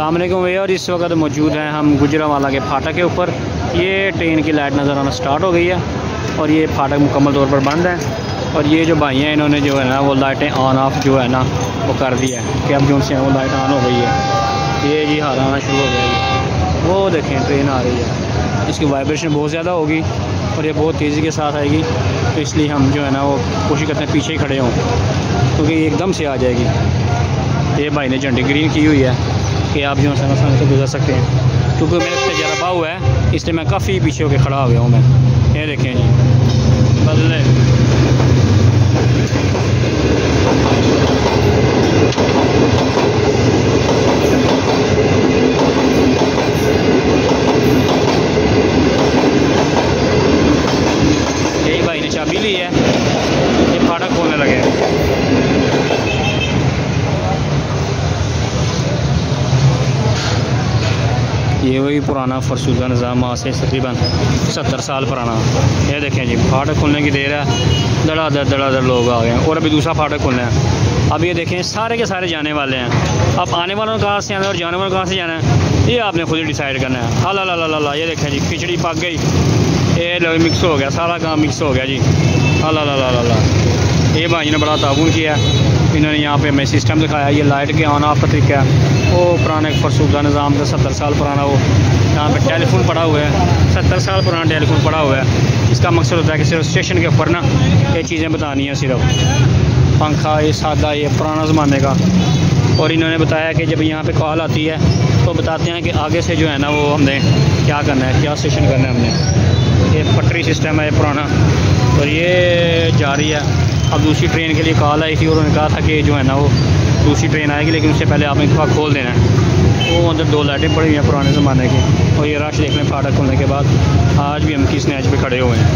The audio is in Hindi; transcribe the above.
अस्सलाम वालेकुम भैया। और इस वक्त मौजूद हैं हम गुजरांवाला के फाटक के ऊपर। ये ट्रेन की लाइट नज़र आना स्टार्ट हो गई है और ये फाटक मुकम्मल तौर पर बंद है। और ये जो भाई हैं इन्होंने जो है ना वो लाइटें ऑन ऑफ जो है ना वो कर दिया है कि अब जो उनसे वो लाइट ऑन हो गई है। ये जी हार आना शुरू हो गया है। वो देखें ट्रेन आ रही है, इसकी वाइब्रेशन बहुत ज़्यादा होगी और ये बहुत तेज़ी के साथ आएगी, तो इसलिए हम जो है ना वो कोशिश करते हैं पीछे ही खड़े हों क्योंकि ये एकदम से आ जाएगी। ये भाई ने झंडी ग्रीन की हुई है कि आप जो है आसानी से गुजर सकते हैं। क्योंकि मेरा तजर्बा हुआ है इसलिए मैं काफ़ी पीछे होकर खड़ा हो गया हूँ मैं। ये देखें जी बदले यही भाई ने चाबी ली है, ये फाटक खोलने लगे हैं। ये वही पुराना फरसूदा निज़ाम आज से तकरीबन 70 साल पुराना। ये देखें जी फाटक खुलने की देर है, धड़ाधड़ लोग आ गए हैं और अभी दूसरा फाटक खुलना है। अब ये देखें सारे के सारे जाने वाले हैं। अब आने वालों कहाँ से आना है और जाने वालों कहाँ से जाना है ये आपने खुद ही डिसाइड करना है। अल्लाह ये देखें जी खिचड़ी पक गई, ये लो मिक्स हो गया, सारा काम मिक्स हो गया जी। अल्लाह ये भाई ने बड़ा ताउन किया, इन्होंने यहाँ पे हमें सिस्टम दिखाया। ये लाइट के ऑन ऑफ का तरीका है। वो पुराना एक फरसूदा निज़ाम था 70 साल पुराना, वो यहाँ पे टेलीफोन पड़ा हुआ है, 70 साल पुराना टेलीफोन पड़ा हुआ है। इसका मकसद होता है कि सिर्फ स्टेशन के ऊपर ना ये चीज़ें बतानी है, सिर्फ पंखा ये सादा ये पुराना ज़माने का। और इन्होंने बताया कि जब यहाँ पे कॉल आती है तो बताते हैं कि आगे से जो है ना वो हमने क्या करना है, क्या स्टेशन करना है हमने। ये पटरी सिस्टम है पुराना और ये जा रही है। अब दूसरी ट्रेन के लिए कॉल आई थी और उन्होंने कहा था कि जो है ना वो दूसरी ट्रेन आएगी लेकिन उससे पहले आपने थोड़ा खोल देना है। वो अंदर 2 लाइटें पड़ी हुई हैं पुराने ज़माने की। और ये रश देख लें फाटक खुलने के बाद, आज भी हम किस एज पे खड़े हुए हैं।